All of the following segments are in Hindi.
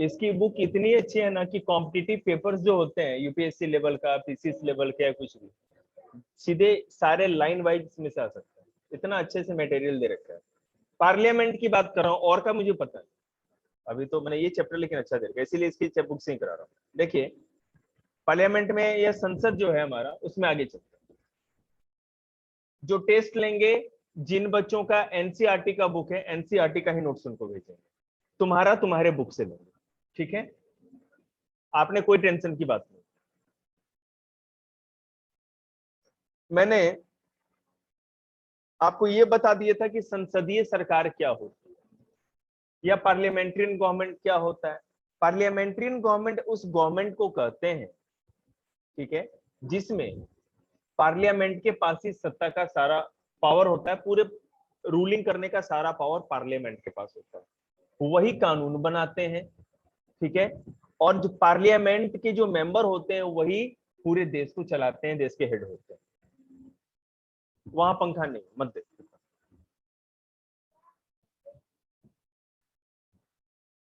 इसकी बुक इतनी अच्छी है ना कि कॉम्पिटिटिव पेपर्स जो होते हैं यूपीएससी लेवल का, पीसीएस लेवल का या कुछ भी, सीधे सारे लाइन वाइज इसमें से आ सकते हैं। इतना अच्छे से मटेरियल दे रखा है। पार्लियामेंट की बात कर रहा हूँ और का मुझे पता है, अभी तो मैंने ये चैप्टर लेकिन अच्छा दे रखा है, इसीलिए इसकी बुक से ही करा रहा हूँ। देखिए पार्लियामेंट में या संसद जो है हमारा, उसमें आगे चलते हैं। जो टेस्ट लेंगे, जिन बच्चों का एनसीईआरटी का बुक है, एनसीईआरटी का ही नोट्स उनको भेजेंगे, तुम्हारा तुम्हारे बुक से लेंगे, ठीक है? आपने कोई टेंशन की बात नहीं। मैंने आपको यह बता दिया था कि संसदीय सरकार क्या होती है या पार्लियामेंट्रियन गवर्नमेंट क्या होता है। पार्लियामेंट्रियन गवर्नमेंट उस गवर्नमेंट को कहते हैं, ठीक है, जिसमें पार्लियामेंट के पास ही सत्ता का सारा पावर होता है, पूरे रूलिंग करने का सारा पावर पार्लियामेंट के पास होता है, वही कानून बनाते हैं, ठीक है। और जो पार्लियामेंट के जो मेंबर होते हैं वही पूरे देश को चलाते हैं, देश के हेड होते हैं। वहां पंखा नहीं, मत देखो।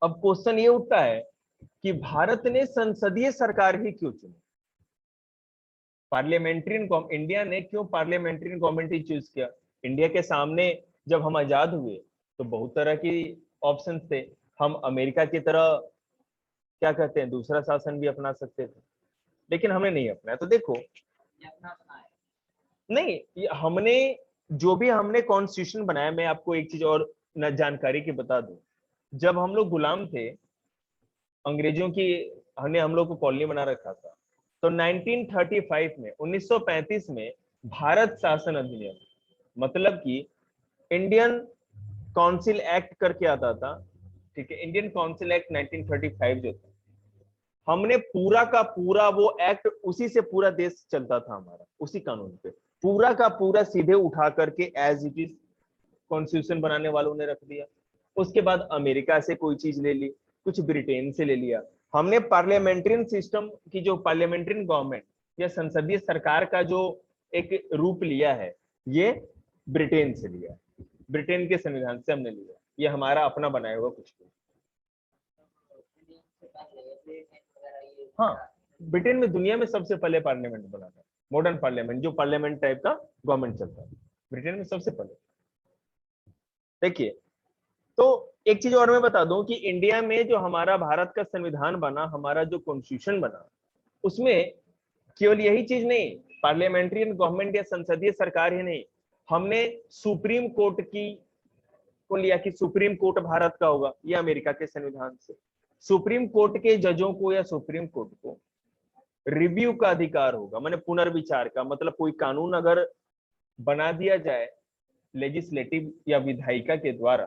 अब क्वेश्चन ये उठता है कि भारत ने संसदीय सरकार ही क्यों चुनी? पार्लियामेंट्रियन इंडिया ने क्यों पार्लियामेंट्रियन गवर्नमेंट ही चूज किया? इंडिया के सामने जब हम आजाद हुए तो बहुत तरह की ऑप्शन थे। हम अमेरिका की तरह क्या कहते हैं दूसरा शासन भी अपना सकते थे, लेकिन हमने नहीं अपनाया। तो देखो नहीं, हमने जो भी हमने कॉन्स्टिट्यूशन बनाया, मैं आपको एक चीज और न जानकारी की बता दूं, जब हम लोग गुलाम थे अंग्रेजों की, हम लोग को कॉलोनी बना रखा था, तो 1935 में 1935 में भारत शासन अधिनियम, मतलब कि इंडियन काउंसिल एक्ट करके आता था, ठीक है, इंडियन काउंसिल एक्ट 1935 जो था, हमने पूरा का पूरा वो एक्ट, उसी से पूरा देश चलता था हमारा, उसी कानून पे पूरा का पूरा सीधे उठा करके एज इट इज कॉन्स्टिट्यूशन बनाने वालों ने रख दिया। उसके बाद अमेरिका से कोई चीज ले ली, कुछ ब्रिटेन से ले लिया। हमने पार्लियामेंट्रियन सिस्टम की जो पार्लियामेंट्रियन गवर्नमेंट या संसदीय सरकार का जो एक रूप लिया है, ये ब्रिटेन से लिया, ब्रिटेन के संविधान से हमने लिया, ये हमारा अपना बनाया हुआ कुछ नहीं। हाँ, ब्रिटेन में दुनिया में सबसे पहले पार्लियामेंट बना था, मॉडर्न पार्लियामेंट, जो पार्लियामेंट टाइप का गवर्नमेंट चलता है, ब्रिटेन में सबसे पहले। देखिए, तो एक चीज और मैं बता दूं कि इंडिया में जो हमारा भारत का संविधान बना, हमारा जो कॉन्स्टिट्यूशन बना, उसमें केवल यही चीज नहीं, पार्लियामेंट्रियन गवर्नमेंट या संसदीय सरकार ही नहीं, हमने सुप्रीम कोर्ट की को लिया कि सुप्रीम कोर्ट भारत का होगा, ये अमेरिका के संविधान से। सुप्रीम कोर्ट के जजों को या सुप्रीम कोर्ट को रिव्यू का अधिकार होगा, माने पुनर्विचार का, मतलब कोई कानून अगर बना दिया जाए लेजिस्लेटिव या विधायिका के द्वारा,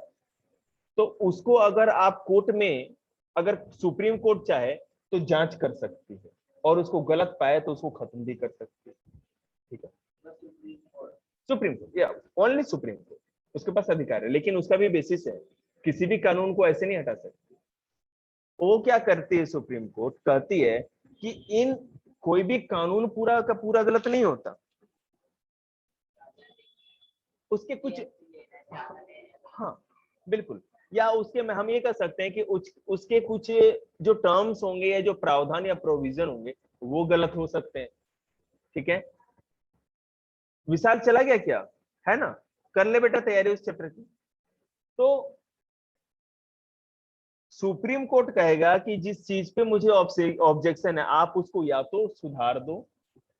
तो उसको अगर आप कोर्ट में, अगर सुप्रीम कोर्ट चाहे तो जांच कर सकती है, और उसको गलत पाए तो उसको खत्म भी कर सकती है, ठीक है। सुप्रीम कोर्ट या ओनली सुप्रीम कोर्ट, उसके पास अधिकार है, लेकिन उसका भी बेसिस है, किसी भी कानून को ऐसे नहीं हटा सकती। वो क्या करती है सुप्रीम कोर्ट, कहती है कि इन कोई भी कानून पूरा का पूरा गलत नहीं होता, उसके कुछ, हाँ बिल्कुल, या उसके में हम ये कह सकते हैं कि उसके कुछ जो टर्म्स होंगे या जो प्रावधान या प्रोविजन होंगे वो गलत हो सकते हैं, ठीक है। विशाल चला गया क्या, है ना? कर ले बेटा तैयारी उस चैप्टर की। तो सुप्रीम कोर्ट कहेगा कि जिस चीज पे मुझे ऑब्जेक्शन है, आप उसको या तो सुधार दो,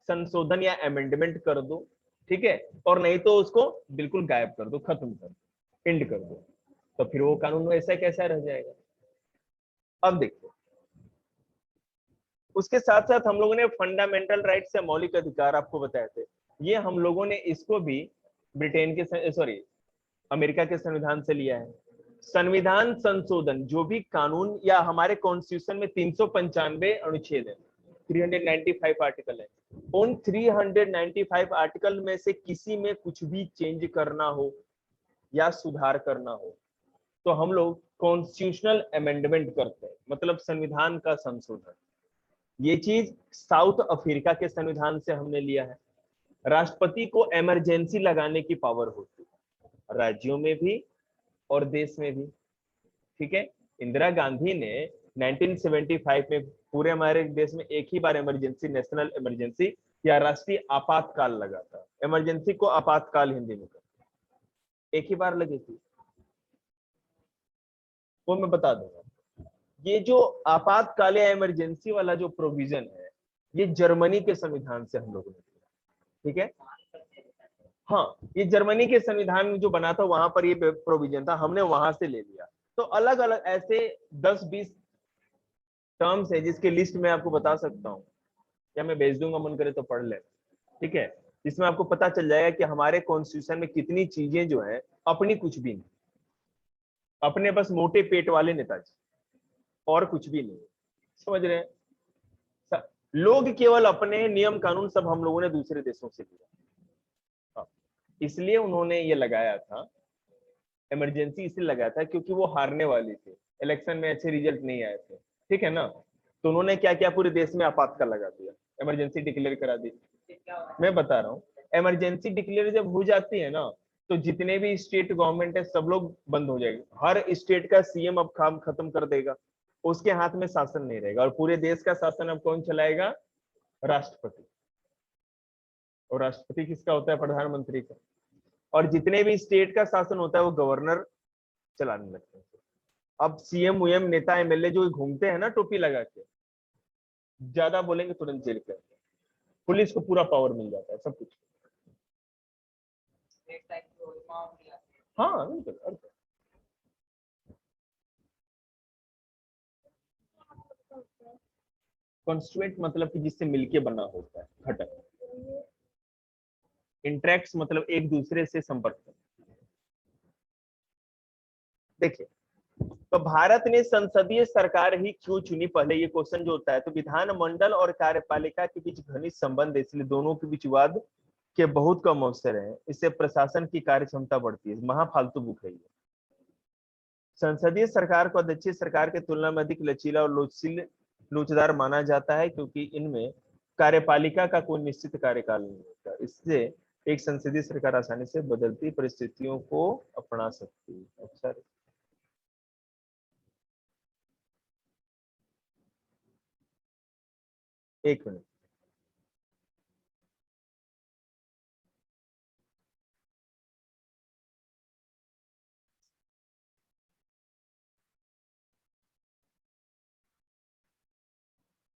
संशोधन या अमेंडमेंट कर दो, ठीक है, और नहीं तो उसको बिल्कुल गायब कर दो, खत्म कर दो, एंड कर दो। तो फिर वो कानून ऐसा कैसा रह जाएगा? अब देखो, उसके साथ साथ हम लोगों ने फंडामेंटल राइट से मौलिक अधिकार आपको बताए थे, ये हम लोगों ने इसको भी ब्रिटेन के, सॉरी, अमेरिका के संविधान से लिया है। संविधान संशोधन, जो भी कानून या हमारे कॉन्स्टिट्यूशन में 395 अनुच्छेद है, 395 आर्टिकल है, उन 395 आर्टिकल में से किसी में कुछ भी चेंज करना हो या सुधार करना हो तो हम लोग कॉन्स्टिट्यूशनल अमेंडमेंट करते हैं, मतलब संविधान का संशोधन। ये चीज साउथ अफ्रीका के संविधान से हमने लिया है। राष्ट्रपति को इमरजेंसी लगाने की पावर होती है, राज्यों में भी और देश में भी, ठीक है। इंदिरा गांधी ने 1975 में पूरे हमारे देश में एक ही बार इमरजेंसी, नेशनल इमरजेंसी या राष्ट्रीय आपातकाल लगा था। इमरजेंसी को आपातकाल हिंदी में कहते, एक ही बार लगी थी, वो मैं बता दूंगा। ये जो आपातकाल या इमरजेंसी वाला जो प्रोविजन है, ये जर्मनी के संविधान से हम लोगों ने किया, ठीक है। हाँ, ये जर्मनी के संविधान में जो बना था वहां पर ये प्रोविजन था, हमने वहां से ले लिया। तो अलग अलग ऐसे 10-20 टर्म्स है जिसके लिस्ट में आपको बता सकता हूँ, या मैं भेज दूंगा, मन करे तो पढ़ ले, ठीक है। इसमें आपको पता चल जाएगा कि हमारे कॉन्स्टिट्यूशन में कितनी चीजें जो है अपनी कुछ भी नहीं, अपने बस मोटे पेट वाले नेताजी, और कुछ भी नहीं, समझ रहे हैं। लोग केवल अपने नियम कानून सब हम लोगों ने दूसरे देशों से लिया, इसलिए उन्होंने ये लगाया था इमरजेंसी, इसलिए लगाया था क्योंकि वो हारने वाली थी, इलेक्शन में अच्छे रिजल्ट नहीं आए थे, ठीक है ना। तो उन्होंने क्या किया, पूरे देश में आपातकाल लगा दिया, इमरजेंसी डिक्लेयर करा दी। मैं बता रहा हूँ, इमरजेंसी डिक्लेयर जब हो जाती है ना, तो जितने भी स्टेट गवर्नमेंट है सब लोग बंद हो जाएंगे, हर स्टेट का सीएम अब काम खत्म कर देगा, उसके हाथ में शासन नहीं रहेगा, और पूरे देश का शासन अब कौन चलाएगा, राष्ट्रपति। और राष्ट्रपति किसका होता है, प्रधानमंत्री का। और जितने भी स्टेट का शासन होता है वो गवर्नर चलाने लगते हैं। अब सीएम वीएम नेता एमएलए जो घूमते हैं ना टोपी लगा के, ज्यादा बोलेंगे तुरंत जेल के, पुलिस को पूरा पावर मिल जाता है, सब कुछ। हाँ बिल्कुल। कॉन्स्टिट्यूएंट मतलब कि जिससे मिलके बना होता है, घटक। इंटरेक्ट्स मतलब एक दूसरे से संपर्क। देखिए, तो भारत ने संसदीय सरकार ही क्यों चुनी, पहले ये क्वेश्चन जो होता है। तो विधानमंडल और कार्यपालिका के बीच घनिष्ठ संबंध है, इसलिए दोनों के बीच वाद के बहुत कम अवसर है, इससे प्रशासन की कार्य क्षमता बढ़ती है। महाफालतू बुक है ये। संसदीय सरकार को अध्यक्षीय सरकार के तुलना में अधिक लचीला और लोचदार माना जाता है, क्योंकि इनमें कार्यपालिका का कोई निश्चित कार्यकाल नहीं होता। इससे एक संसदीय सरकार आसानी से बदलती परिस्थितियों को अपना सकती है। अच्छा, एक मिनट,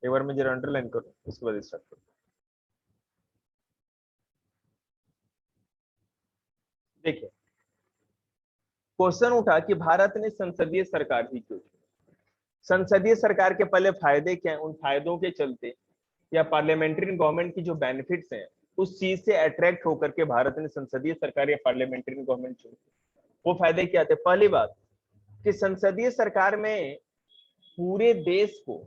एक बार मैं जरा अंडरलाइन करूं, उसके बाद स्टार्ट करूं। देखिए, क्वेश्चन उठा कि भारत ने संसदीय सरकार ही क्यों चुनी। संसदीय सरकार के पहले फायदे क्या हैं, उन फायदों के चलते या पार्लियामेंट्री गवर्नमेंट की जो बेनिफिट्स हैं, उस चीज से अट्रैक्ट होकर के भारत ने संसदीय सरकार या पार्लियामेंट्री गवर्नमेंट चुनी। वो फायदे क्या थे, पहली बात कि संसदीय सरकार में पूरे देश को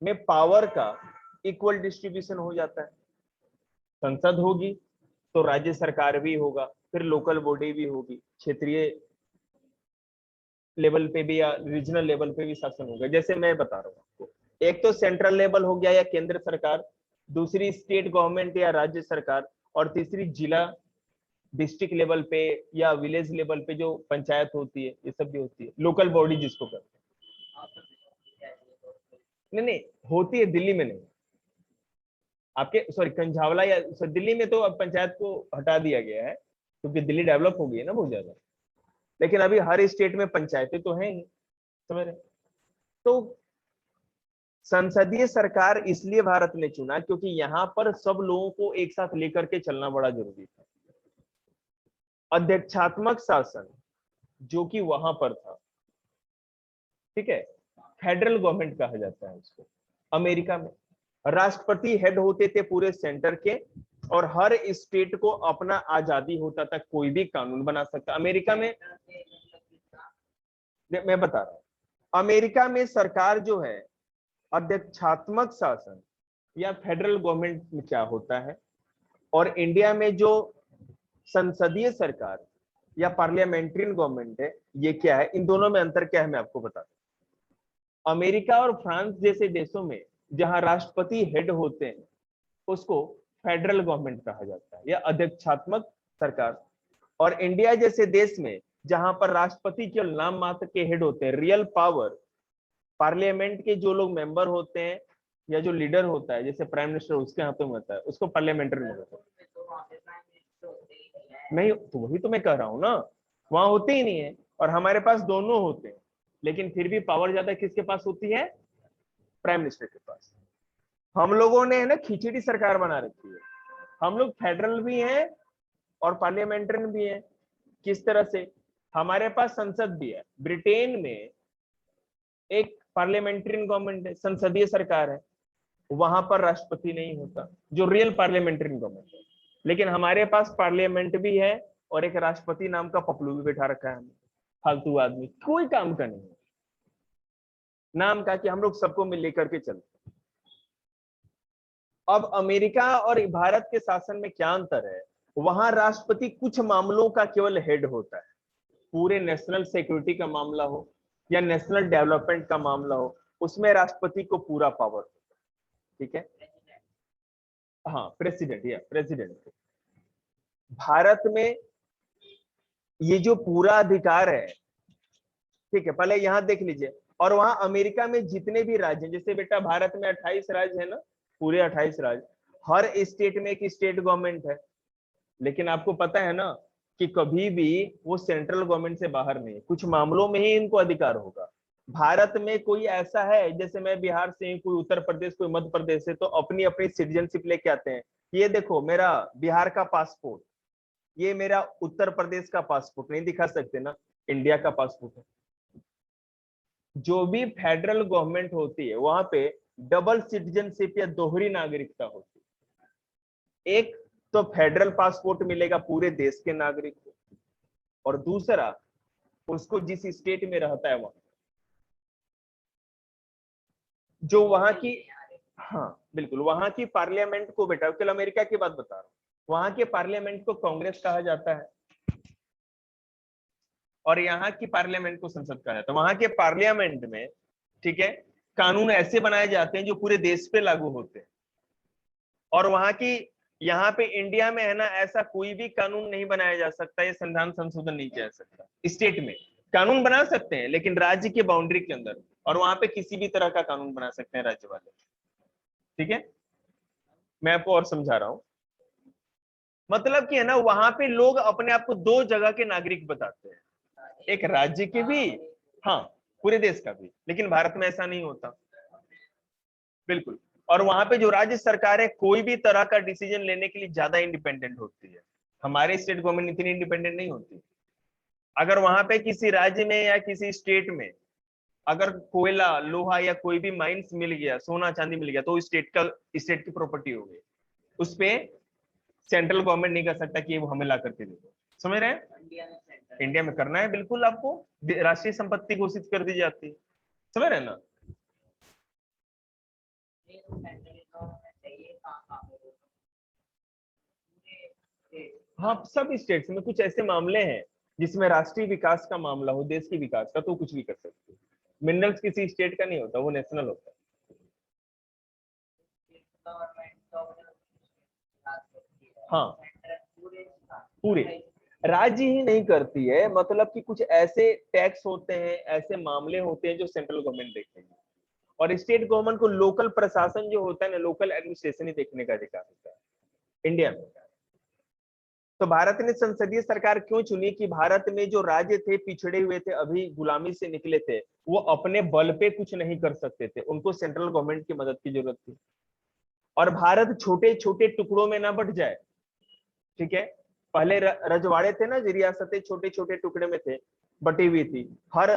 में पावर का इक्वल डिस्ट्रीब्यूशन हो जाता है। संसद होगी तो राज्य सरकार भी होगा, फिर लोकल बॉडी भी होगी, क्षेत्रीय लेवल पे भी या रीजनल लेवल पे भी शासन होगा। जैसे मैं बता रहा हूँ आपको, एक तो सेंट्रल लेवल हो गया या केंद्र सरकार, दूसरी स्टेट गवर्नमेंट या राज्य सरकार, और तीसरी जिला डिस्ट्रिक्ट लेवल पे या विलेज लेवल पे जो पंचायत होती है, ये सब भी होती है, लोकल बॉडी जिसको कहते हैं। नहीं नहीं, होती है, दिल्ली में नहीं। आपके सॉरी कंझावला या दिल्ली में तो अब पंचायत को हटा दिया गया है, क्योंकि दिल्ली डेवलप हो गई है ना बहुत ज्यादा। लेकिन अभी हर स्टेट में पंचायतें तो हैं ही, समझ रहे। तो संसदीय सरकार इसलिए भारत ने चुना क्योंकि यहाँ पर सब लोगों को एक साथ लेकर के चलना बड़ा जरूरी था। अध्यक्षात्मक शासन जो कि वहां पर था, ठीक है, फेडरल गवर्नमेंट कहा जाता है उसको। अमेरिका में राष्ट्रपति हेड होते थे पूरे सेंटर के, और हर स्टेट को अपना आजादी होता था, कोई भी कानून बना सकता। अमेरिका में, मैं बता रहा हूं, अमेरिका में सरकार जो है अध्यक्षात्मक शासन या फेडरल गवर्नमेंट में क्या होता है, और इंडिया में जो संसदीय सरकार या पार्लियामेंट्री गवर्नमेंट है, ये क्या है, इन दोनों में अंतर क्या है मैं आपको बता दूं। अमेरिका और फ्रांस जैसे देशों में जहां राष्ट्रपति हेड होते हैं उसको फेडरल गवर्नमेंट कहा जाता है या अध्यक्षात्मक सरकार, और इंडिया जैसे देश में जहां पर राष्ट्रपति केवल नाम मात्र के हेड होते हैं, रियल पावर पार्लियामेंट के जो लोग मेंबर होते हैं या जो लीडर होता है, जैसे प्राइम मिनिस्टर उसके हाथों में होता है, उसको पार्लियामेंट्री में होता है। नहीं तो वही तो मैं कह रहा हूँ ना, वहां होते ही नहीं है, और हमारे पास दोनों होते हैं, लेकिन फिर भी पावर ज्यादा किसके पास होती है? प्राइम मिनिस्टर के पास। हम लोगों ने है ना खिचड़ी सरकार बना रखी है, हम लोग फेडरल भी हैं और पार्लियामेंट्रियन भी हैं। किस तरह से? हमारे पास संसद भी है। ब्रिटेन में एक पार्लियामेंट्रियन गवर्नमेंट है, संसदीय सरकार है, वहां पर राष्ट्रपति नहीं होता, जो रियल पार्लियामेंट्रियन गवर्नमेंट है। लेकिन हमारे पास पार्लियामेंट भी है और एक राष्ट्रपति नाम का पपलू भी बैठा रखा है हमने, फालतू आदमी, कोई काम का नहीं है, नाम का कि हम लोग सबको मिल लेकर के चलते। अब अमेरिका और भारत के शासन में क्या अंतर है? वहां राष्ट्रपति कुछ मामलों का केवल हेड होता है, पूरे नेशनल सिक्योरिटी का मामला हो या नेशनल डेवलपमेंट का मामला हो, उसमें राष्ट्रपति को पूरा पावर होता है। ठीक है, हाँ प्रेसिडेंट या प्रेसिडेंट। भारत में ये जो पूरा अधिकार है, ठीक है, पहले यहां देख लीजिए। और वहां अमेरिका में जितने भी राज्य हैं, जैसे बेटा भारत में 28 राज्य है ना, पूरे 28 राज्य, हर स्टेट में एक स्टेट गवर्नमेंट है। लेकिन आपको पता है ना कि कभी भी वो सेंट्रल गवर्नमेंट से बाहर नहीं, कुछ मामलों में ही इनको अधिकार होगा। भारत में कोई ऐसा है, जैसे मैं बिहार से हूँ, कोई उत्तर प्रदेश, कोई मध्य प्रदेश से, तो अपनी अपनी सिटीजनशिप लेके आते हैं। ये देखो मेरा बिहार का पासपोर्ट, ये मेरा उत्तर प्रदेश का पासपोर्ट, नहीं दिखा सकते ना, इंडिया का पासपोर्ट है। जो भी फेडरल गवर्नमेंट होती है वहां पे डबल सिटीजनशिप या दोहरी नागरिकता होती है। एक तो फेडरल पासपोर्ट मिलेगा पूरे देश के नागरिक को, और दूसरा उसको जिस स्टेट में रहता है वहां, जो वहां की, हाँ बिल्कुल, वहां की पार्लियामेंट को, बेटा केवल अमेरिका की बात बता रहा हूं, वहां के पार्लियामेंट को कांग्रेस कहा जाता है और यहाँ की पार्लियामेंट को संसद कहा जाता है। वहां के पार्लियामेंट में, ठीक है, कानून ऐसे बनाए जाते हैं जो पूरे देश पे लागू होते हैं। और वहां की, यहाँ पे इंडिया में है ना, ऐसा कोई भी कानून नहीं बनाया जा सकता, ये संविधान संशोधन नहीं किया जा सकता। स्टेट में कानून बना सकते हैं लेकिन राज्य की बाउंड्री के अंदर, और वहां पे किसी भी तरह का कानून बना सकते हैं राज्य वाले। ठीक है, मैं आपको और समझा रहा हूं। मतलब कि है ना, वहां पे लोग अपने आप को दो जगह के नागरिक बताते हैं, एक राज्य के भी, हाँ पूरे देश का भी। लेकिन भारत में ऐसा नहीं होता, बिल्कुल। और वहां पे जो राज्य सरकार है कोई भी तरह का डिसीजन लेने के लिए ज्यादा इंडिपेंडेंट होती है, हमारे स्टेट गवर्नमेंट इतनी इंडिपेंडेंट नहीं होती। अगर वहां पे किसी राज्य में या किसी स्टेट में अगर कोयला, लोहा या कोई भी माइंस मिल गया, सोना चांदी मिल गया, तो स्टेट की प्रॉपर्टी हो गई, उस पे सेंट्रल गवर्नमेंट नहीं कर सकता कि वो हमें ला करके दे दो। समझ रहे हैं? इंडिया में करना है बिल्कुल, आपको राष्ट्रीय संपत्ति घोषित कर दी जाती है। समझ रहे हैं ना? हाँ सब स्टेट्स में कुछ ऐसे मामले हैं जिसमें राष्ट्रीय विकास का मामला हो, देश के विकास का, तो कुछ भी कर सकते हैं। मिनरल्स किसी स्टेट का नहीं होता, वो नेशनल होता है। हाँ पूरे राज्य ही नहीं करती है, मतलब कि कुछ ऐसे टैक्स होते हैं, ऐसे मामले होते हैं जो सेंट्रल गवर्नमेंट देखती है, और स्टेट गवर्नमेंट को लोकल प्रशासन जो होता है ना, लोकल एडमिनिस्ट्रेशन ही देखने का अधिकार होता है इंडिया में। तो भारत ने संसदीय सरकार क्यों चुनी? कि भारत में जो राज्य थे, पिछड़े हुए थे, अभी गुलामी से निकले थे, वो अपने बल पे कुछ नहीं कर सकते थे, उनको सेंट्रल गवर्नमेंट की मदद की जरूरत थी। और भारत छोटे छोटे टुकड़ों में ना बट जाए। ठीक है, पहले रजवाड़े थे ना, रियासतें छोटे छोटे टुकड़े में थे, बटी हुई थी, हर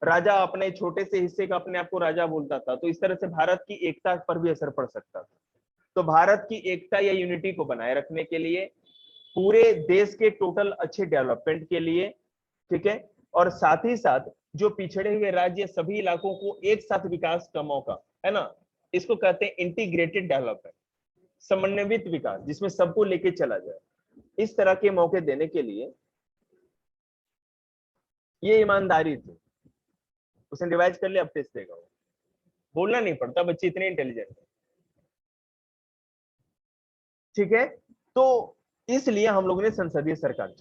राजा अपने छोटे से हिस्से का अपने आप को राजा बोलता था, तो इस तरह से भारत की एकता पर भी असर पड़ सकता था। तो भारत की एकता या यूनिटी को बनाए रखने के लिए, पूरे देश के टोटल अच्छे डेवलपमेंट के लिए, ठीक है, और साथ ही साथ जो पिछड़े हुए राज्य, सभी इलाकों को एक साथ विकास का मौका, है ना, इसको कहते हैं इंटीग्रेटेड डेवलपमेंट, समन्वित विकास, जिसमें सबको लेके चला जाए, इस तरह के मौके देने के लिए ये ईमानदारी थी। उसने रिवाइज कर लिया, अब टेस्ट देगा वो, बोलना नहीं पड़ता, बच्चे इतने इंटेलिजेंट है। ठीक है, तो इसलिए हम लोगों ने संसदीय सरकार।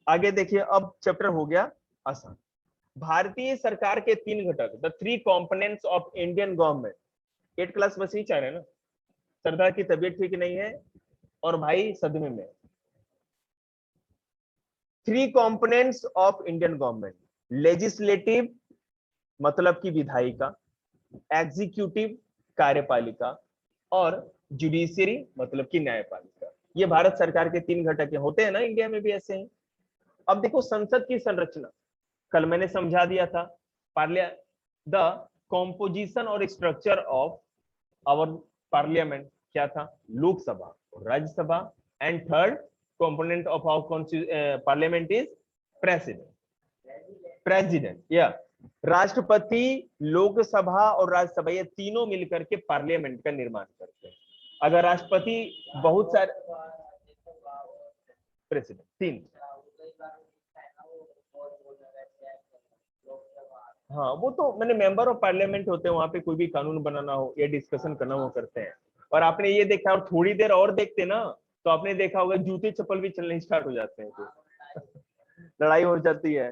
आगे देखिए, अब चैप्टर हो गया आसान। भारतीय सरकार के 3 घटक, the 3 components of Indian government. 8 class बस ही चाह रहे हैं ना, सरदार की तबीयत ठीक नहीं है और भाई सदमे में। 3 components of Indian government, legislative मतलब की विधायिका, एग्जीक्यूटिव कार्यपालिका, और जुडिशियरी मतलब की न्यायपालिका। ये भारत सरकार के 3 घटक होते हैं ना, इंडिया में भी ऐसे हैं। अब देखो संसद की संरचना, कल मैंने समझा दिया था। द कॉम्पोजिशन और स्ट्रक्चर ऑफ आवर पार्लियामेंट क्या था, लोकसभा और Rajya Sabha, and third component of our parliament is president या राष्ट्रपति, लोकसभा और राज्यसभा, ये तीनों मिलकर के पार्लियामेंट का निर्माण करते हैं। अगर राष्ट्रपति बहुत सारे, प्रेसिडेंट 3, हाँ वो तो मैंने मेंबर ऑफ पार्लियामेंट होते हैं, वहां पे कोई भी कानून बनाना हो या डिस्कशन करना हो करते हैं। और आपने ये देखा, और थोड़ी देर और देखते ना तो आपने देखा होगा जूते चप्पल भी चलने स्टार्ट हो जाते हैं, तो लड़ाई हो जाती है।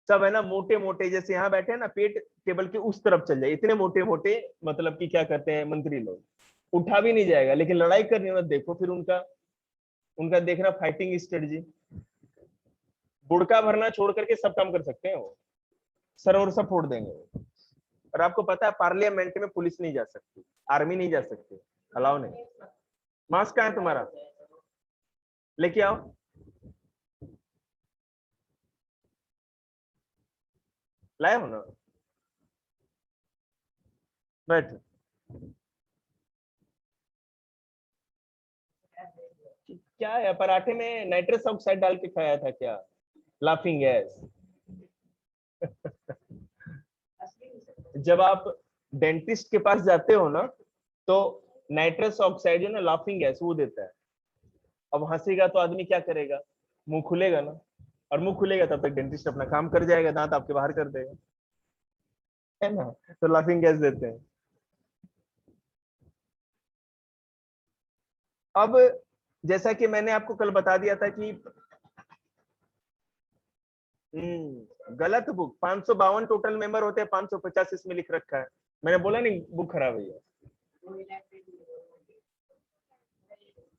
सब है ना मोटे मोटे, जैसे यहाँ बैठे हैं ना, पेट टेबल के उस तरफ चल जाए, इतने मोटे मोटे, मतलब कि क्या करते हैं मंत्री लोग, उठा भी नहीं जाएगा। लेकिन लड़ाई करने में देखो फिर उनका उनका देखना फाइटिंग स्ट्रेटजी, बुड़का भरना छोड़ करके सब काम कर सकते हैं वो, सर और सब फोड़ देंगे वो। और आपको पता है पार्लियामेंट में पुलिस नहीं जा सकती, आर्मी नहीं जा सकती, अलाउ नहीं। मास्क कहाँ है तुम्हारा, लेके आओ। लाए हो ना, बैठ। क्या है, पराठे में नाइट्रस ऑक्साइड डाल के खाया था क्या, लाफिंग गैस? जब आप डेंटिस्ट के पास जाते हो ना, तो नाइट्रस ऑक्साइड जो ना लाफिंग गैस वो देता है। अब हंसेगा तो आदमी क्या करेगा, मुंह खुलेगा ना, और मुंह खुलेगा तब तक डेंटिस्ट अपना काम कर जाएगा, दांत आपके बाहर कर देगा, है ना। तो लाफिंग गैस देते हैं। अब जैसा कि मैंने आपको कल बता दिया था कि गलत बुक, 552 टोटल मेंबर होते हैं, 550 इसमें लिख रखा है। मैंने बोला नहीं बुक खराब है।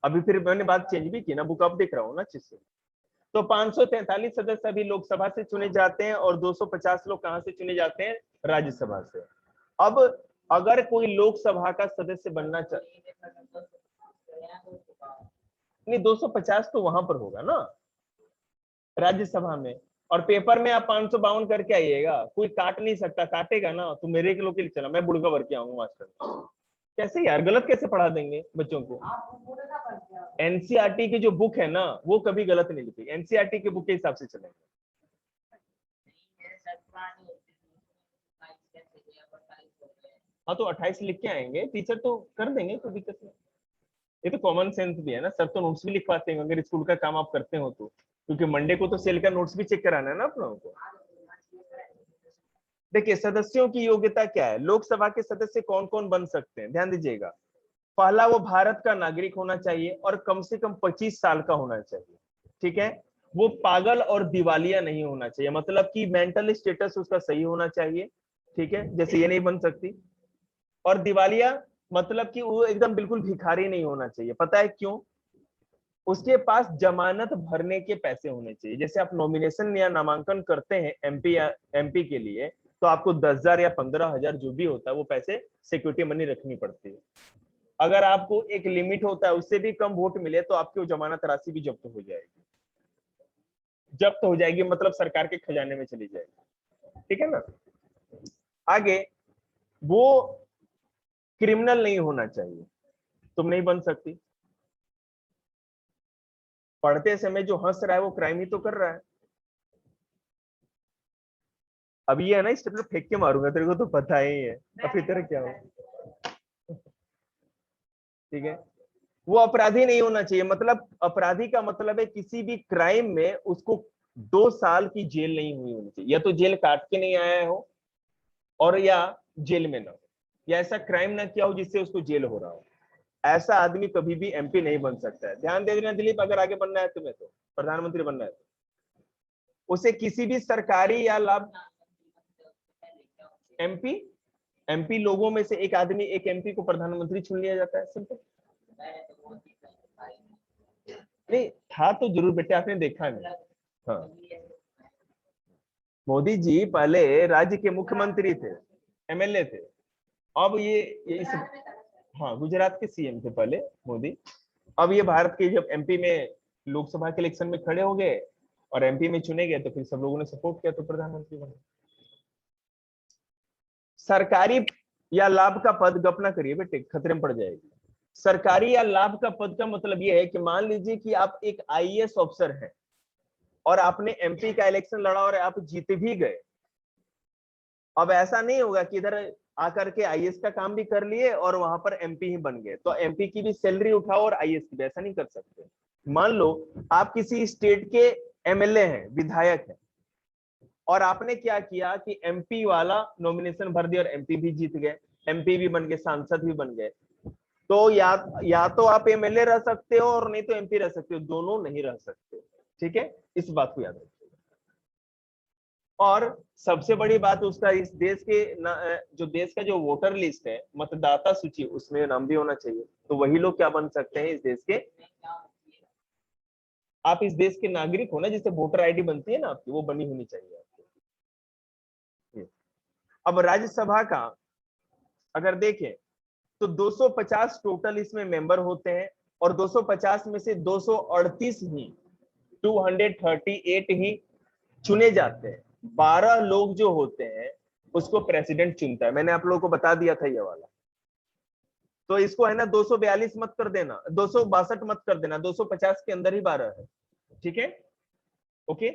अभी फिर मैंने बात चेंज भी की ना, बुक अब देख रहा हूँ ना अच्छे से। तो 543 सदस्य अभी लोकसभा से चुने जाते हैं और 250 लोग कहां से चुने जाते हैं, राज्यसभा से। अब अगर कोई लोकसभा का सदस्य बनना चाहे, नहीं 250 तो वहां पर होगा ना राज्यसभा में, और पेपर में आप 552 करके आइएगा, कोई काट नहीं सकता, काटेगा ना तो मेरे के लोग के लिए चला, मैं बुड़का भर के आऊंगा मास्टर। कैसे यार, गलत कैसे पढ़ा देंगे बच्चों को। एनसीईआरटी की जो बुक है ना वो कभी गलत नहीं लिखी, एनसीईआरटी की बुक के हिसाब से चलेंगे। हाँ तो 28 लिख के आएंगे, टीचर तो कर देंगे, कोई दिक्कत नहीं। ये तो कॉमन सेंस भी है ना, सर तो नोट्स भी लिखवाते हैं अगर स्कूल का काम आप करते हो तो, क्योंकि मंडे को तो सेल का नोट्स भी चेक कराना है ना आप लोगों को। देखिए सदस्यों की योग्यता क्या है, लोकसभा के सदस्य कौन कौन बन सकते हैं, ध्यान दीजिएगा। पहला, वो भारत का नागरिक होना चाहिए और कम से कम 25 साल का होना चाहिए, ठीक है। वो पागल और दिवालिया नहीं होना चाहिए, मतलब कि मेंटल स्टेटस उसका सही होना चाहिए, ठीक है, जैसे ये नहीं बन सकती। और दिवालिया मतलब कि वो एकदम बिल्कुल भिखारी नहीं होना चाहिए, पता है क्यों, उसके पास जमानत भरने के पैसे होने चाहिए। जैसे आप नॉमिनेशन या नामांकन करते हैं एमपी या एमपी के लिए, तो आपको 10,000 या 15,000 जो भी होता है वो पैसे सिक्योरिटी मनी रखनी पड़ती है। अगर आपको एक लिमिट होता है, उससे भी कम वोट मिले तो आपकी जमानत राशि भी जब्त हो जाएगी, जब्त हो जाएगी मतलब सरकार के खजाने में चली जाएगी, ठीक है ना। आगे, वो क्रिमिनल नहीं होना चाहिए, तुम नहीं बन सकती। पढ़ते समय जो हंस रहा है वो क्राइम ही तो कर रहा है। अब ये है ना, स्टेपलर फेंक के मारूंगा, तेरे को तो पता ही है अब इधर क्या हो, ठीक है। वो अपराधी नहीं होना चाहिए, मतलब अपराधी का मतलब है किसी भी क्राइम में उसको 2 साल की जेल नहीं हुई होनी चाहिए, या तो जेल काट के नहीं आया हो, और या जेल में ना हो, या ऐसा क्राइम ना किया हो जिससे उसको जेल हो रहा हो। ऐसा आदमी कभी भी एमपी नहीं बन सकता है। ध्यान दे देना दिलीप, अगर आगे बनना है तुम्हें तो, प्रधानमंत्री बनना है तो उसे किसी भी सरकारी या लाभ, एमपी, एमपी लोगों में से एक आदमी, एक एमपी को प्रधानमंत्री चुन लिया जाता है, सिंपल। नहीं था तो जरूर बेटे, आपने देखा नहीं। हाँ, मोदी जी पहले राज्य के मुख्यमंत्री थे, एमएलए थे। अब ये इस, हाँ, गुजरात के सीएम थे पहले मोदी। अब ये भारत के जब एमपी में लोकसभा के इलेक्शन में खड़े हो गए और एमपी में चुने गए, तो फिर सब लोगों ने सपोर्ट किया, तो प्रधानमंत्री बने। सरकारी या लाभ का पद, गप ना करिए बेटे, खतरे में पड़ जाएगी। सरकारी या लाभ का पद का मतलब यह है कि मान लीजिए कि आप एक आईएएस ऑफिसर हैं और आपने एमपी का इलेक्शन लड़ा और आप जीत भी गए। अब ऐसा नहीं होगा कि इधर आकर के आईएएस का काम भी कर लिए और वहां पर एमपी ही बन गए, तो एमपी की भी सैलरी उठाओ और आईएएस की भी, ऐसा नहीं कर सकते। मान लो आप किसी स्टेट के एमएलए हैं, विधायक हैं, और आपने क्या किया कि एमपी वाला नॉमिनेशन भर दिया और एमपी भी जीत गए, एमपी भी बन गए, सांसद भी बन गए, तो या तो आप एमएलए रह सकते हो और नहीं तो एमपी रह सकते हो, दोनों नहीं रह सकते। ठीक है, इस बात को याद रखिए। और सबसे बड़ी बात उसका, इस देश के जो देश का जो वोटर लिस्ट है, मतदाता सूची, उसमें नाम भी होना चाहिए, तो वही लोग क्या बन सकते हैं इस देश के। आप इस देश के नागरिक हो ना, जिससे वोटर आईडी बनती है ना आपकी, वो बनी होनी चाहिए आपकी। अब राज्यसभा का अगर देखें तो 250 टोटल इसमें मेंबर होते हैं, और 250 में से 238 ही, 238 ही चुने जाते हैं। 12 लोग जो होते हैं उसको प्रेसिडेंट चुनता है। मैंने आप लोगों को बता दिया था ये वाला, तो इसको है ना 242 मत कर देना, 262 मत कर देना, 250 के अंदर ही 12 है। ठीक है, ओके।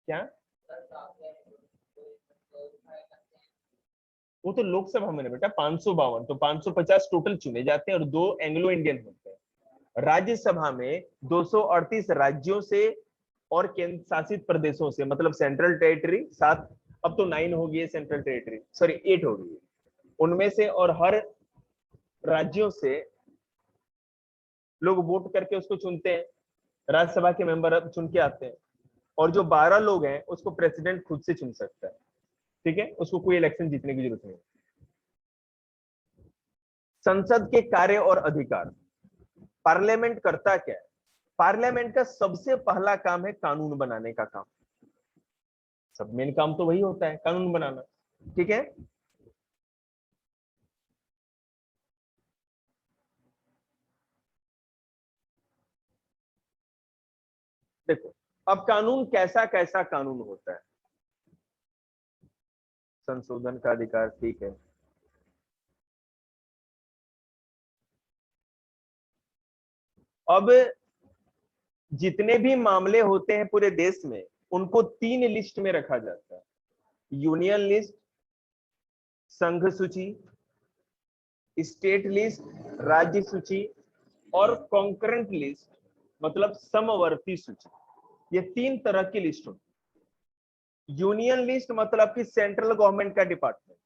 क्या, वो तो लोकसभा में बेटा 552, तो 550 टोटल चुने जाते हैं और 2 एंग्लो इंडियन होते हैं। राज्यसभा में 238 राज्यों से और केंद्र शासित प्रदेशों से, मतलब सेंट्रल टेरिटरी 7, अब तो 9 हो गई है सेंट्रल टेरिटरी, सॉरी 8 हो गई है, उनमें से और हर राज्यों से लोग वोट करके उसको चुनते हैं, राज्यसभा के मेंबर चुन के आते हैं, और जो 12 लोग हैं उसको प्रेसिडेंट खुद से चुन सकता है। ठीक है, उसको कोई इलेक्शन जीतने की जरूरत नहीं। संसद के कार्य और अधिकार, पार्लियामेंट करता क्या है? पार्लियामेंट का सबसे पहला काम है कानून बनाने का काम। सब मेन काम तो वही होता है, कानून बनाना। ठीक है, देखो अब कानून कैसा कैसा कानून होता है। संशोधन का अधिकार, ठीक है। अब जितने भी मामले होते हैं पूरे देश में, उनको 3 लिस्ट में रखा जाता है। यूनियन लिस्ट, संघ सूची, स्टेट लिस्ट, राज्य सूची, और कॉन्करेंट लिस्ट, मतलब समवर्ती सूची। ये 3 तरह की लिस्ट होती है। यूनियन लिस्ट मतलब कि सेंट्रल गवर्नमेंट का डिपार्टमेंट,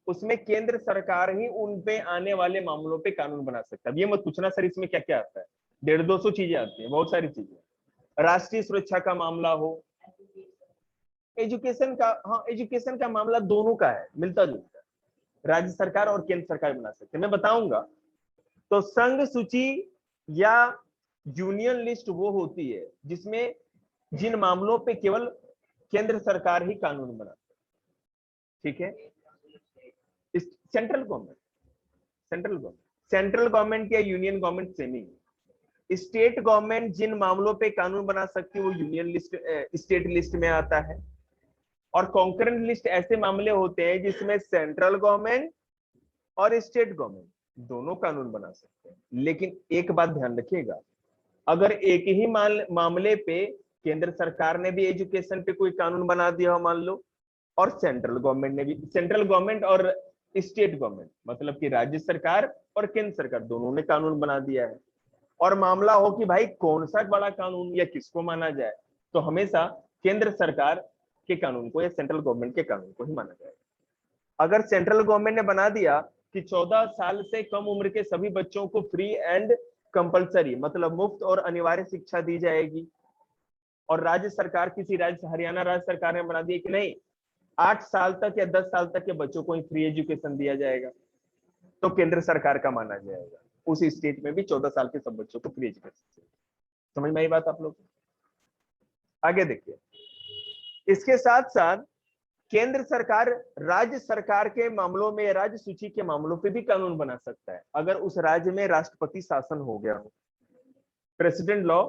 उसमें केंद्र सरकार ही उन पे आने वाले मामलों पे कानून बना सकता है। ये मत पूछना सर इसमें क्या क्या आता है, 150-200 चीजें आती हैं, बहुत सारी चीजें। राष्ट्रीय सुरक्षा का मामला हो, एजुकेशन का, हाँ एजुकेशन का मामला दोनों का है, मिलता जुलता है, राज्य सरकार और केंद्र सरकार बना सकते हैं, मैं बताऊंगा। तो संघ सूची या यूनियन लिस्ट वो होती है जिसमें जिन मामलों पे केवल केंद्र सरकार ही कानून बनाती है। ठीक है, सेंट्रल गवर्नमेंट, सेंट्रल गवर्नमेंट या यूनियन गवर्नमेंट सेम ही। स्टेट गवर्नमेंट जिन मामलों पे कानून बना सकती है वो यूनियन लिस्ट, स्टेट लिस्ट में आता है। और कॉन्करेंट लिस्ट ऐसे मामले होते हैं जिसमें सेंट्रल गवर्नमेंट और स्टेट गवर्नमेंट दोनों कानून बना सकते हैं। लेकिन एक बात ध्यान रखिएगा, अगर एक ही मामले पे केंद्र सरकार ने भी एजुकेशन पे कोई कानून बना दिया हो मान लो, और सेंट्रल गवर्नमेंट ने भी, सेंट्रल गवर्नमेंट और स्टेट गवर्नमेंट मतलब कि राज्य सरकार और केंद्र सरकार दोनों ने कानून बना दिया है, और मामला हो कि भाई कौन सा बड़ा कानून या किसको माना जाए, तो हमेशा केंद्र सरकार के कानून को या सेंट्रल गवर्नमेंट के कानून को ही माना जाएगा। अगर सेंट्रल गवर्नमेंट ने बना दिया कि 14 साल से कम उम्र के सभी बच्चों को फ्री एंड कंपलसरी, मतलब मुफ्त और अनिवार्य शिक्षा दी जाएगी, और राज्य सरकार, किसी राज्य, हरियाणा राज्य सरकार ने बना दिया कि नहीं 8 साल तक या 10 साल तक के बच्चों को फ्री एजुकेशन दिया जाएगा, तो केंद्र सरकार का माना जाएगा। उस स्टेट में भी 14 साल के सब बच्चों को फ्री एजुकेशन। समझ में आई बात आप लोग? आगे देखिए, इसके साथ साथ केंद्र सरकार राज्य सरकार के मामलों में, राज्य सूची के मामलों पे भी कानून बना सकता है। अगर उस राज्य में राष्ट्रपति शासन हो गया हो, प्रेसिडेंट लॉ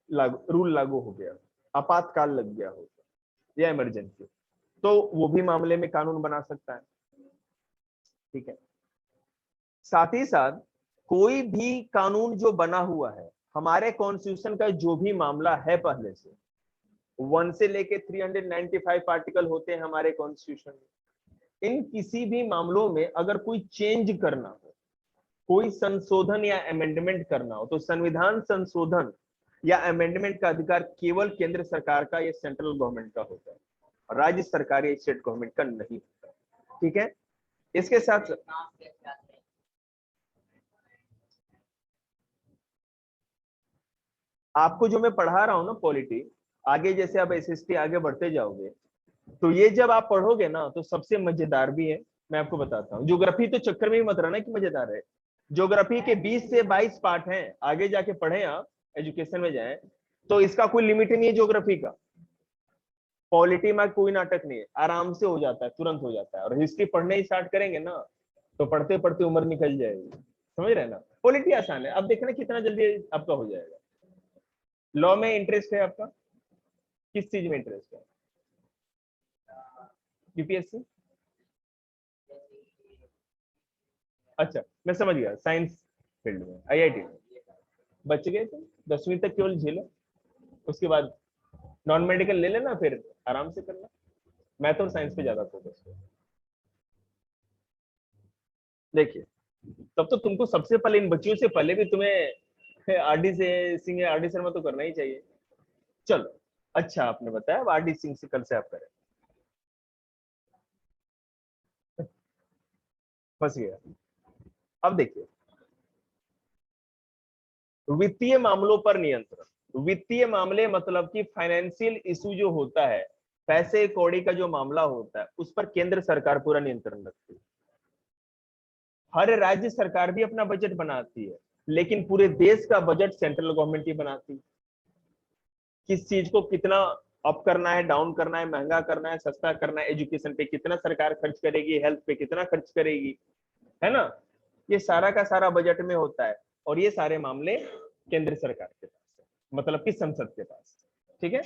रूल लागू हो गया, आपातकाल लग गया हो या इमरजेंसी, तो वो भी मामले में कानून बना सकता है। ठीक है, साथ ही साथ कोई भी कानून जो बना हुआ है, हमारे कॉन्स्टिट्यूशन का जो भी मामला है, पहले से 1 से लेके 395 आर्टिकल होते हैं हमारे कॉन्स्टिट्यूशन में। इन किसी भी मामलों में अगर कोई चेंज करना हो, कोई संशोधन या अमेंडमेंट करना हो, तो संविधान संशोधन या अमेंडमेंट का अधिकार केवल केंद्र सरकार का या सेंट्रल गवर्नमेंट का होता है, राज्य सरकार या स्टेट गवर्नमेंट का नहीं होता। ठीक है, इसके साथ आपको जो मैं पढ़ा रहा हूं ना पॉलिटी, आगे जैसे आप एसएसटी आगे बढ़ते जाओगे, तो ये जब आप पढ़ोगे ना तो सबसे मजेदार भी है। मैं आपको बताता हूँ, ज्योग्राफी तो चक्कर में ही मत रहना कि मजेदार है। ज्योग्राफी के 20 से 22 पार्ट हैं, आगे जाके पढ़े आप, एजुकेशन में जाएं तो इसका कोई लिमिट नहीं है ज्योग्राफी का। पॉलिटी में कोई नाटक नहीं है, आराम से हो जाता है, तुरंत हो जाता है। और हिस्ट्री पढ़ने ही स्टार्ट करेंगे ना तो पढ़ते पढ़ते उम्र निकल जाएगी। समझ रहे ना? पॉलिटी आसान है, अब देखना कितना जल्दी आपका हो जाएगा। लॉ में इंटरेस्ट है आपका? किस चीज में इंटरेस्ट है? यूपीएससी? अच्छा, मैं समझ गया, साइंस फील्ड में, आईआईटी में। बच गए तो 10वीं तक केवल झेलो, उसके बाद नॉन मेडिकल ले लेना, फिर आराम से करना। मैथ और साइंस पे ज्यादा फोकस है। देखिए, तब तो तुमको सबसे पहले इन बच्चियों से पहले भी तुम्हें आरडी से सिंह या आरडी शर्मा तो करना ही चाहिए। चलो, अच्छा आपने बताया, अब आरडी सिंह से कल से आप करें। फंस गया। अब देखिए, वित्तीय मामलों पर नियंत्रण। वित्तीय मामले मतलब कि फाइनेंशियल इशू जो होता है, पैसे कौड़ी का जो मामला होता है, उस पर केंद्र सरकार पूरा नियंत्रण रखती है। हर राज्य सरकार भी अपना बजट बनाती है, लेकिन पूरे देश का बजट सेंट्रल गवर्नमेंट ही बनाती है। किस चीज को कितना अप करना है, डाउन करना है, महंगा करना है, सस्ता करना है, एजुकेशन पे कितना सरकार खर्च करेगी, हेल्थ पे कितना खर्च करेगी, है ना? ये सारा का सारा बजट में होता है। और ये सारे मामले केंद्र सरकार के पास है, मतलब कि संसद के पास। ठीक है,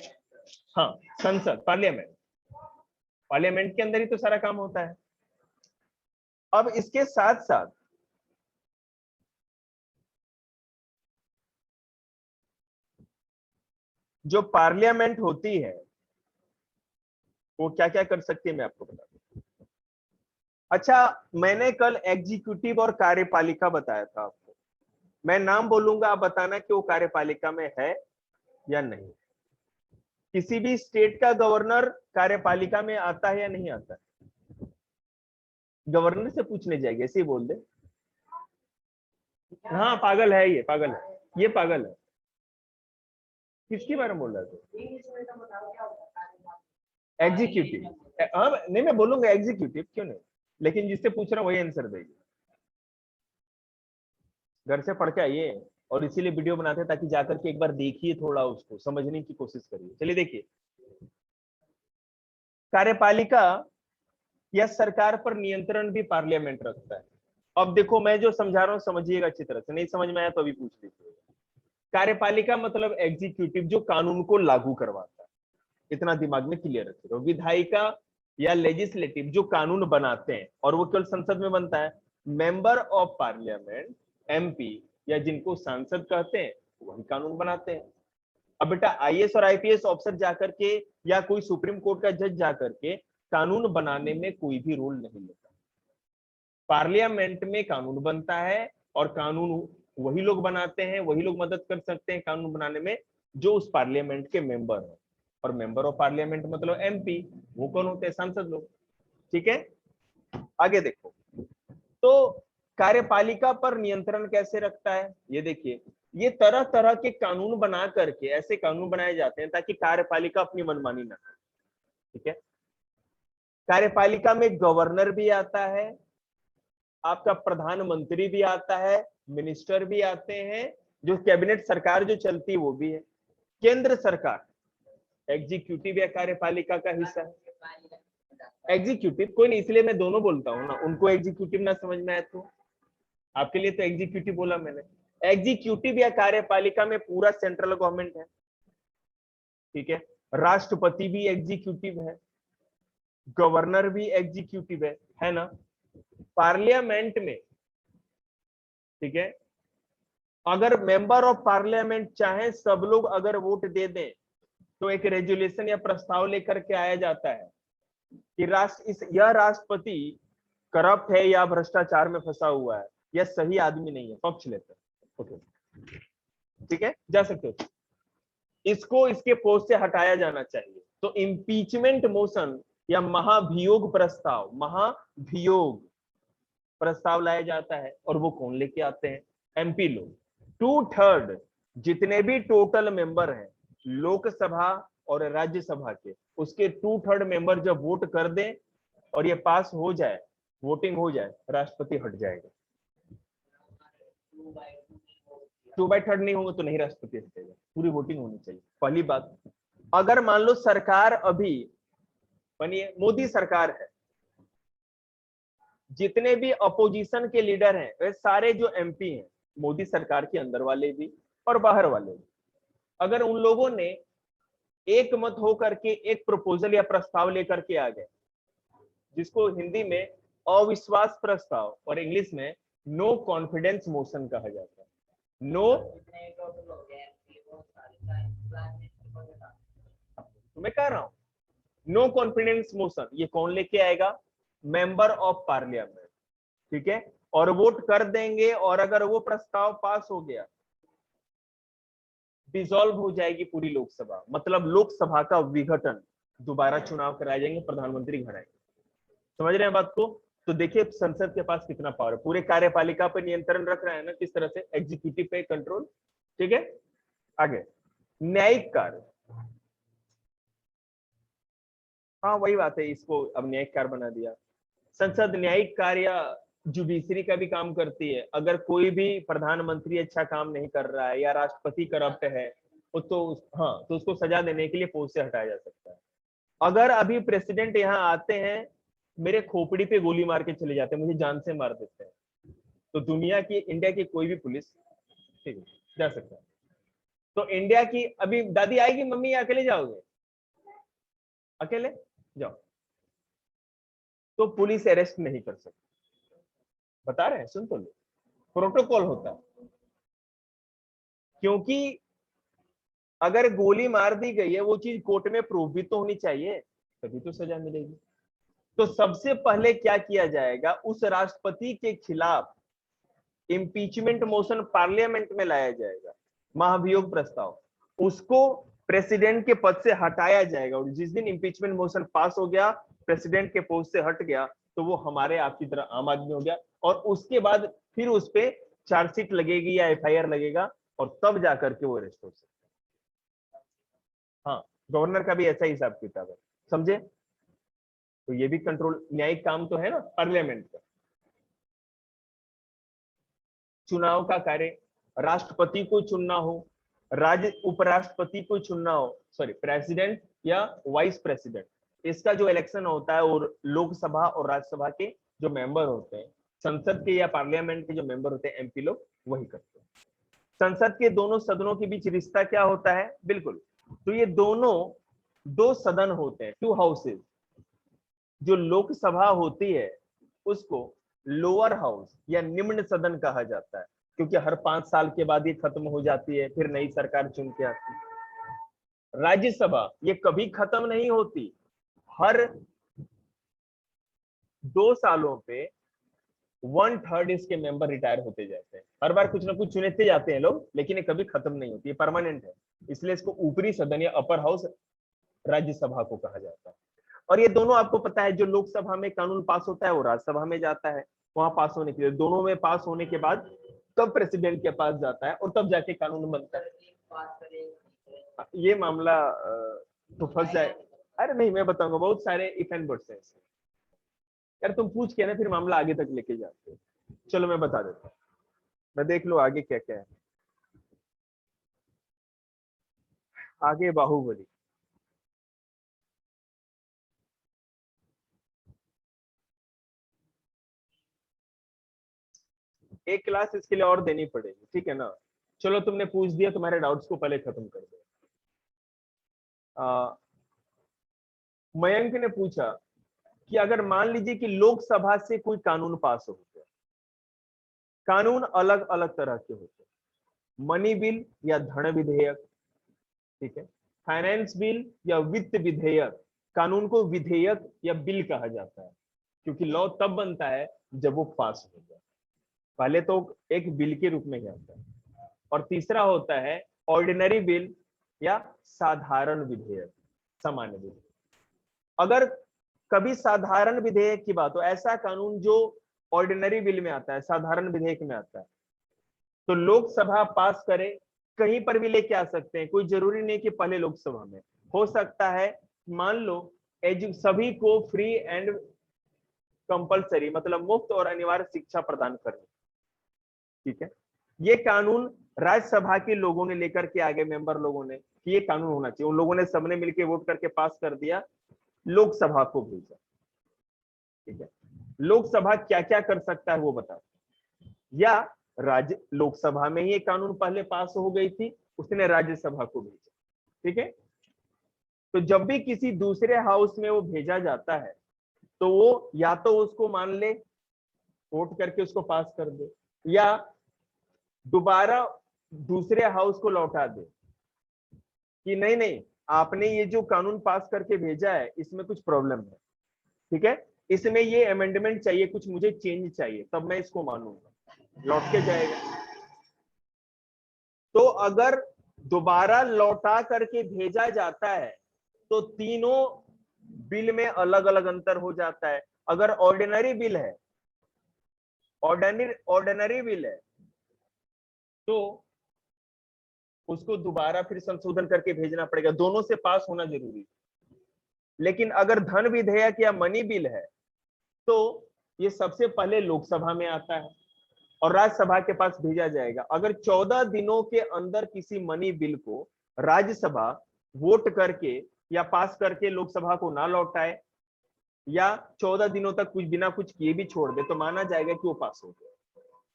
हाँ, संसद, पार्लियामेंट, पार्लियामेंट के अंदर ही तो सारा काम होता है। अब इसके साथ साथ जो पार्लियामेंट होती है वो क्या क्या कर सकती है, मैं आपको बता दूं। अच्छा, मैंने कल एग्जीक्यूटिव और कार्यपालिका बताया था आपको। मैं नाम बोलूंगा, आप बताना कि वो कार्यपालिका में है या नहीं। किसी भी स्टेट का गवर्नर कार्यपालिका में आता है या नहीं आता है? गवर्नर से पूछने जाएगी, ऐसे ही बोल दे। हाँ, पागल है ये, पागल है ये, पागल है। किसके बारे में बोल रहा था? एग्जीक्यूटिव। हाँ, नहीं मैं बोलूंगा एग्जीक्यूटिव, क्यों नहीं, लेकिन जिससे पूछ रहा हूं वही आंसर देगी। घर से पढ़ के आइए, और इसीलिए वीडियो बनाते हैं ताकि जाकर के एक बार देखिए, थोड़ा उसको समझने की कोशिश करिए। चलिए देखिए, कार्यपालिका या सरकार पर नियंत्रण भी पार्लियामेंट रखता है। अब देखो, मैं जो समझा रहा हूं समझिएगा अच्छी तरह से, नहीं समझ में आया तो अभी पूछ लीजिए। कार्यपालिका मतलब एग्जीक्यूटिव, जो कानून को लागू करवाता है, इतना दिमाग में क्लियर रखिएगा। विधायिका या लेजिस्लेटिव, जो कानून बनाते हैं, और वो केवल संसद में बनता है। मेंबर ऑफ पार्लियामेंट, एमपी, या जिनको सांसद कहते हैं, वही कानून बनाते हैं। अब बेटा, आईएएस और आईपीएस ऑफिसर जाकर के या कोई सुप्रीम कोर्ट का जज जाकर के कानून बनाने में कोई भी रोल नहीं लेता। पार्लियामेंट में कानून बनता है, और कानून वही लोग बनाते हैं, वही लोग मदद कर सकते हैं कानून बनाने में जो उस पार्लियामेंट के मेंबर हैं। और मेंबर ऑफ पार्लियामेंट मतलब एमपी, वो कौन होते हैं? सांसद लोग। ठीक है, आगे देखो, तो कार्यपालिका पर नियंत्रण कैसे रखता है, ये देखिए। ये तरह तरह के कानून बना करके ऐसे कानून बनाए जाते हैं ताकि कार्यपालिका अपनी मनमानी ना करे। ठीक है, कार्यपालिका में गवर्नर भी आता है, आपका प्रधानमंत्री भी आता है, मिनिस्टर भी आते हैं, जो कैबिनेट सरकार जो चलती है वो भी है, केंद्र सरकार एग्जीक्यूटिव या कार्यपालिका का हिस्सा है। एग्जीक्यूटिव कोई नहीं, इसलिए मैं दोनों बोलता हूँ ना, उनको एग्जीक्यूटिव ना समझ में आए तो आपके लिए तो एग्जीक्यूटिव बोला मैंने। एग्जीक्यूटिव या कार्यपालिका में पूरा सेंट्रल गवर्नमेंट है। ठीक है, राष्ट्रपति भी एग्जीक्यूटिव है, गवर्नर भी एग्जीक्यूटिव है ना। पार्लियामेंट में, ठीक है, अगर मेंबर ऑफ पार्लियामेंट चाहे सब लोग अगर वोट दे दें तो एक रेजोल्यूशन या प्रस्ताव लेकर के आया जाता है कि यह राष्ट्रपति करप्ट है या भ्रष्टाचार में फंसा हुआ है या सही आदमी नहीं है, पक्ष लेते हैं। ओके, ठीक है, जा सकते हो। इसको इसके पोस्ट से हटाया जाना चाहिए। तो इम्पीचमेंट मोशन या महाभियोग प्रस्ताव लाया जाता है, और वो कौन लेके आते हैं? एमपी लोग। 2/3 जितने भी टोटल मेंबर हैं लोकसभा और राज्यसभा के, उसके 2/3 मेंबर जब वोट कर दें और ये पास हो जाए, वोटिंग हो जाए, राष्ट्रपति हट जाएगा। 2/3 नहीं होंगे तो नहीं राष्ट्रपति हटेगा, पूरी वोटिंग होनी चाहिए। पहली बात, अगर मान लो सरकार अभी बनिए, मोदी सरकार है, जितने भी अपोजिशन के लीडर हैं वे सारे जो एमपी हैं, मोदी सरकार के अंदर वाले भी और बाहर वाले भी, अगर उन लोगों ने एक मत होकर के एक प्रपोजल या प्रस्ताव लेकर के आ गए, जिसको हिंदी में अविश्वास प्रस्ताव और इंग्लिश में नो कॉन्फिडेंस मोशन कहा जाता है। मैं कह रहा हूं नो कॉन्फिडेंस मोशन, ये कौन लेके आएगा? Member of parliament. ठीक है, और वोट कर देंगे, और अगर वो प्रस्ताव पास हो गया, डिसॉल्व हो जाएगी पूरी लोकसभा, मतलब लोकसभा का विघटन, दोबारा चुनाव कराए जाएंगे, प्रधानमंत्री घर आएंगे। समझ रहे हैं बात को? तो देखिए संसद के पास कितना पावर है, पूरे कार्यपालिका पर नियंत्रण रख रहा है ना, किस तरह से एग्जीक्यूटिव पे कंट्रोल। ठीक है, आगे न्यायिक कार्य। हाँ वही बात है, इसको अब न्यायिक कार्य बना दिया। संसद न्यायिक कार्य जुडिशरी का भी काम करती है। अगर कोई भी प्रधानमंत्री अच्छा काम नहीं कर रहा है या राष्ट्रपति करप्ट है, तो हाँ, तो उसको सजा देने के लिए पोस्ट से हटाया जा सकता है। अगर अभी प्रेसिडेंट यहाँ आते हैं, मेरे खोपड़ी पे गोली मार के चले जाते हैं, मुझे जान से मार देते हैं, तो दुनिया की, इंडिया की कोई भी पुलिस, ठीक है, जा सकता है। तो इंडिया की अभी दादी आएगी, मम्मी अकेले जाओगे? अकेले जाओ, तो पुलिस अरेस्ट नहीं कर सकती। बता रहे हैं, सुन तो लो, प्रोटोकॉल होता है। क्योंकि अगर गोली मार दी गई है, वो चीज कोर्ट में प्रूफ भी तो होनी चाहिए, तभी तो सजा मिलेगी। तो सबसे पहले क्या किया जाएगा, उस राष्ट्रपति के खिलाफ इम्पीचमेंट मोशन पार्लियामेंट में लाया जाएगा, महाभियोग प्रस्ताव, उसको प्रेसिडेंट के पद से हटाया जाएगा, और जिस दिन इम्पीचमेंट मोशन पास हो गया, प्रेसिडेंट के पोस्ट से हट गया, तो वो हमारे आपकी तरह आम आदमी हो गया, और उसके बाद फिर उस पर चार्जशीट लगेगी या एफआईआर लगेगा, और तब जाकर के वो अरेस्ट हो सकता है। हाँ, गवर्नर का भी ऐसा ही हिसाब किताब है, समझे? तो ये भी कंट्रोल, न्यायिक काम तो है ना पार्लियामेंट का। चुनाव का कार्य, राष्ट्रपति को चुनना हो, राज्य उपराष्ट्रपति को चुनना हो, सॉरी प्रेसिडेंट या वाइस प्रेसिडेंट, इसका जो इलेक्शन होता है, और लोकसभा और राज्यसभा के जो मेंबर होते हैं, संसद के या पार्लियामेंट के जो मेंबर होते हैं, एमपी लोग, वही करते हैं। संसद के दोनों सदनों के बीच रिश्ता क्या होता है? बिल्कुल, तो ये दोनों दो सदन होते हैं, 2 हाउसेज। जो लोकसभा होती है उसको लोअर हाउस या निम्न सदन कहा जाता है, क्योंकि हर 5 साल के बाद ये खत्म हो जाती है, फिर नई सरकार चुन के आती है। राज्यसभा ये कभी खत्म नहीं होती, हर 2 सालों पे 1/3 इसके मेंबर रिटायर होते जाते हैं। हर बार कुछ ना कुछ चुनते जाते हैं लोग, लेकिन ये कभी खत्म नहीं होती, ये परमानेंट है। इसलिए इसको ऊपरी सदन या अपर हाउस राज्यसभा को कहा जाता है। और ये दोनों आपको पता है, जो लोकसभा में कानून पास होता है वो राज्यसभा में जाता है, वहां पास होने के लिए, दोनों में पास होने के बाद तब प्रेसिडेंट के पास जाता है और तब जाके कानून बनता है। ये मामला तो फंस जाए। अरे नहीं, मैं बताऊंगा, बहुत सारे इफ एंड बट्स हैं इसमें। यार तुम पूछ के ना फिर मामला आगे तक लेके जाते हो। चलो मैं बता देता हूँ, मैं देख लो आगे क्या क्या है। आगे बाहुबली। एक क्लास इसके लिए और देनी पड़ेगी, ठीक है ना। चलो तुमने पूछ दिया, तुम्हारे डाउट्स को पहले खत्म कर दो। मयंक ने पूछा कि अगर मान लीजिए कि लोकसभा से कोई कानून पास हो गया, कानून अलग अलग तरह के होते हैं, मनी बिल या धन विधेयक, ठीक है, फाइनेंस बिल या वित्त विधेयक। कानून को विधेयक या बिल कहा जाता है, क्योंकि लॉ तब बनता है जब वो पास हो जाए। पहले तो एक बिल के रूप में ही आता है। और तीसरा होता है ऑर्डिनरी बिल या साधारण विधेयक, सामान्य विधेयक। अगर कभी साधारण विधेयक की बात हो, ऐसा कानून जो ऑर्डिनरी बिल में आता है, साधारण विधेयक में आता है, तो लोकसभा पास करे, कहीं पर भी लेके आ सकते हैं, कोई जरूरी नहीं कि पहले लोकसभा में। हो सकता है मान लो सभी को फ्री एंड कंपलसरी, मतलब मुफ्त और अनिवार्य शिक्षा प्रदान करनी, ठीक है। ये कानून राज्यसभा के लोगों ने लेकर के आगे, मेंबर लोगों ने, कि ये कानून होना चाहिए, उन लोगों ने सबने मिलकर वोट करके पास कर दिया, लोकसभा को भेजा, ठीक है। लोकसभा क्या क्या कर सकता है वो बता, या राज्य लोकसभा में ही ये कानून पहले पास हो गई थी, उसने राज्यसभा को भेजा, ठीक है। तो जब भी किसी दूसरे हाउस में वो भेजा जाता है, तो वो या तो उसको मान ले, वोट करके उसको पास कर दे, या दोबारा दूसरे हाउस को लौटा दे कि नहीं नहीं, आपने ये जो कानून पास करके भेजा है इसमें कुछ प्रॉब्लम है, ठीक है, इसमें ये अमेंडमेंट चाहिए, कुछ मुझे चेंज चाहिए, तब मैं इसको मानूंगा, लौट के जाएगा। तो अगर दोबारा लौटा करके भेजा जाता है तो तीनों बिल में अलग अलग अंतर हो जाता है। अगर ऑर्डिनरी बिल है, ऑर्डिनरी बिल है, तो उसको दोबारा फिर संशोधन करके भेजना पड़ेगा, दोनों से पास होना जरूरी है। लेकिन अगर धन विधेयक या मनी बिल है, तो ये सबसे पहले लोकसभा में आता है और राज्यसभा के पास भेजा जाएगा। अगर 14 दिनों के अंदर किसी मनी बिल को राज्यसभा वोट करके या पास करके लोकसभा को ना लौटाए, या 14 दिनों तक कुछ बिना कुछ किए भी छोड़ दे, तो माना जाएगा कि वो पास हो गया।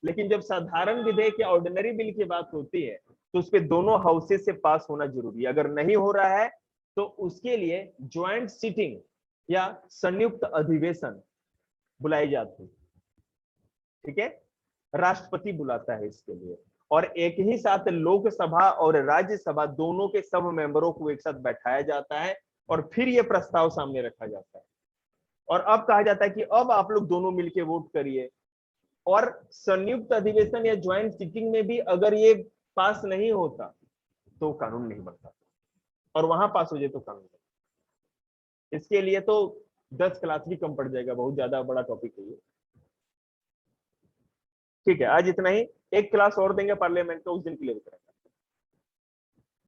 लेकिन जब साधारण विधेयक या ऑर्डिनरी बिल की बात होती है, तो उस पे दोनों हाउसेस से पास होना जरूरी है। अगर नहीं हो रहा है तो उसके लिए ज्वाइंट सिटिंग या संयुक्त अधिवेशन बुलाई जाती है, ठीक है, राष्ट्रपति बुलाता है इसके लिए। और एक ही साथ लोकसभा और राज्यसभा दोनों के सब मेंबरों को एक साथ बैठाया जाता है और फिर यह प्रस्ताव सामने रखा जाता है। और अब कहा जाता है कि अब आप लोग दोनों मिलकर वोट करिए। और संयुक्त अधिवेशन या ज्वाइंट सिटिंग में भी अगर ये पास नहीं होता तो कानून नहीं बनता, और वहां पास हो जाए तो कानून बनता। इसके लिए तो 10 क्लास भी कम पड़ जाएगा, बहुत ज्यादा बड़ा टॉपिक है ये। ठीक है, आज इतना ही, एक क्लास और देंगे पार्लियामेंट को, उस दिन क्लियर करेंगे।